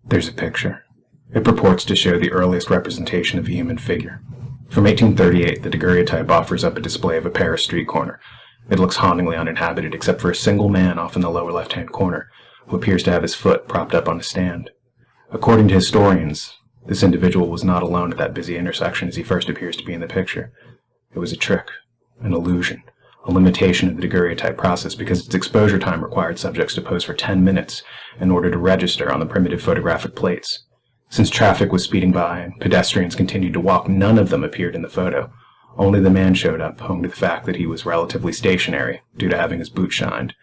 There's a picture. It purports to show the earliest representation of a human figure. From 1838, the daguerreotype offers up a display of a Paris street corner. It looks hauntingly uninhabited except for a single man off in the lower left-hand corner, who appears to have his foot propped up on a stand. According to historians, this individual was not alone at that busy intersection as he first appears to be in the picture. It was a trick, an illusion, a limitation of the daguerreotype process because its exposure time required subjects to pose for 10 minutes in order to register on the primitive photographic plates. Since traffic was speeding by and pedestrians continued to walk, none of them appeared in the photo. Only the man showed up, owing to the fact that he was relatively stationary due to having his boots shined.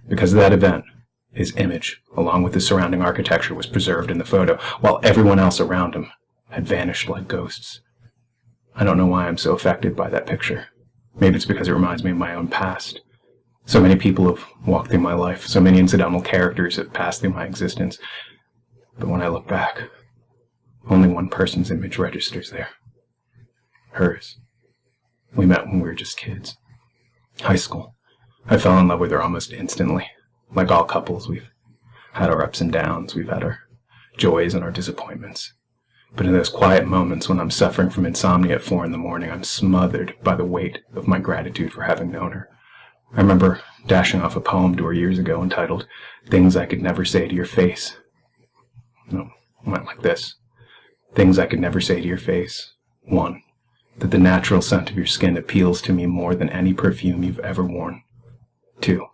Because of that event, his image, along with the surrounding architecture, was preserved in the photo, while everyone else around him had vanished like ghosts. I don't know why I'm so affected by that picture. Maybe it's because it reminds me of my own past. So many people have walked through my life, so many incidental characters have passed through my existence. But when I look back, only one person's image registers there. Hers. We met when we were just kids. High school. I fell in love with her almost instantly. Like all couples, we've had our ups and downs, we've had our joys and our disappointments. But in those quiet moments when I'm suffering from insomnia at 4 a.m, I'm smothered by the weight of my gratitude for having known her. I remember dashing off a poem to her years ago entitled, "Things I Could Never Say to Your Face." No, it went like this. Things I could never say to your face. 1. That the natural scent of your skin appeals to me more than any perfume you've ever worn. 2.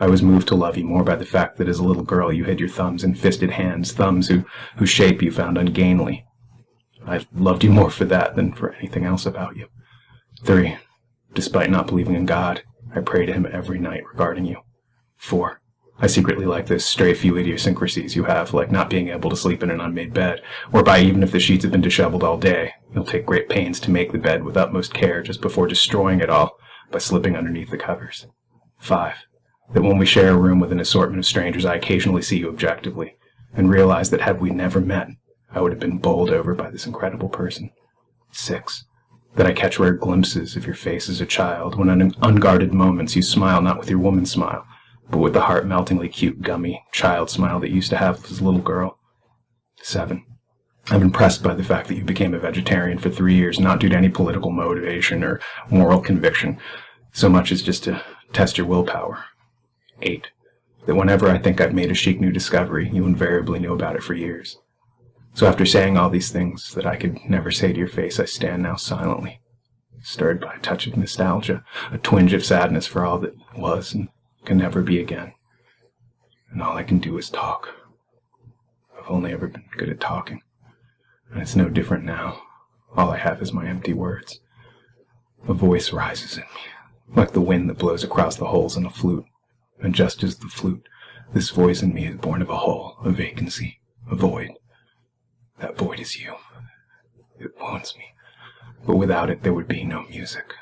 I was moved to love you more by the fact that as a little girl you hid your thumbs in fisted hands, thumbs whose shape you found ungainly. I loved you more for that than for anything else about you. 3. Despite not believing in God, I pray to him every night regarding you. 4. I secretly like those stray few idiosyncrasies you have, like not being able to sleep in an unmade bed, whereby even if the sheets have been disheveled all day, you'll take great pains to make the bed with utmost care just before destroying it all by slipping underneath the covers. 5. That when we share a room with an assortment of strangers, I occasionally see you objectively, and realize that had we never met, I would have been bowled over by this incredible person. 6. That I catch rare glimpses of your face as a child, when in unguarded moments you smile not with your woman's smile, but with the heart-meltingly cute, gummy, child smile that you used to have as a little girl. 7. I'm impressed by the fact that you became a vegetarian for 3 years, not due to any political motivation or moral conviction, so much as just to test your willpower. 8. That whenever I think I've made a chic new discovery, you invariably knew about it for years. So after saying all these things that I could never say to your face, I stand now silently, stirred by a touch of nostalgia, a twinge of sadness for all that was and can never be again. And all I can do is talk. I've only ever been good at talking, and it's no different now. All I have is my empty words. A voice rises in me, like the wind that blows across the holes in a flute. And just as the flute, this voice in me is born of a hole, a vacancy, a void. That void is you. It wounds me, but without it there would be no music.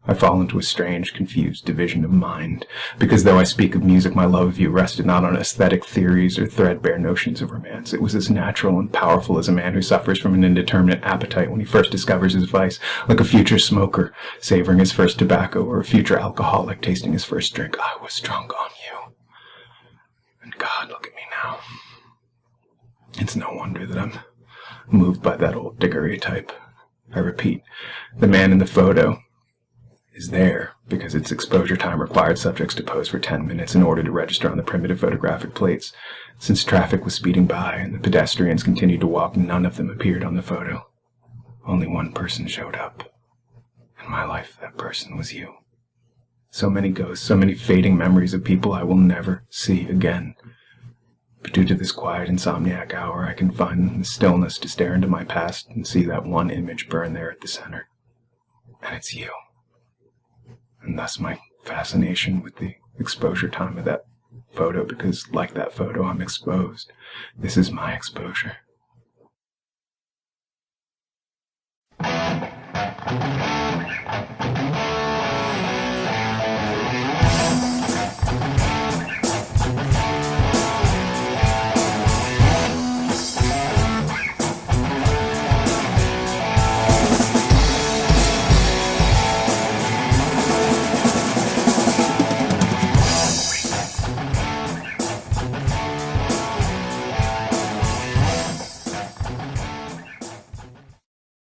I fall into a strange, confused division of mind, because though I speak of music, my love of you rested not on aesthetic theories or threadbare notions of romance. It was as natural and powerful as a man who suffers from an indeterminate appetite when he first discovers his vice, like a future smoker savoring his first tobacco, or a future alcoholic tasting his first drink. I was drunk on you. And God, look at me now. It's no wonder that I'm moved by that old daguerreotype. I repeat, the man in the photo is there because its exposure time required subjects to pose for 10 minutes in order to register on the primitive photographic plates. Since traffic was speeding by and the pedestrians continued to walk, none of them appeared on the photo. Only one person showed up. In my life, that person was you. So many ghosts, so many fading memories of people I will never see again. But due to this quiet insomniac hour, I can find the stillness to stare into my past and see that one image burn there at the center. And it's you. And thus my fascination with the exposure time of that photo, because like that photo, I'm exposed. This is my exposure.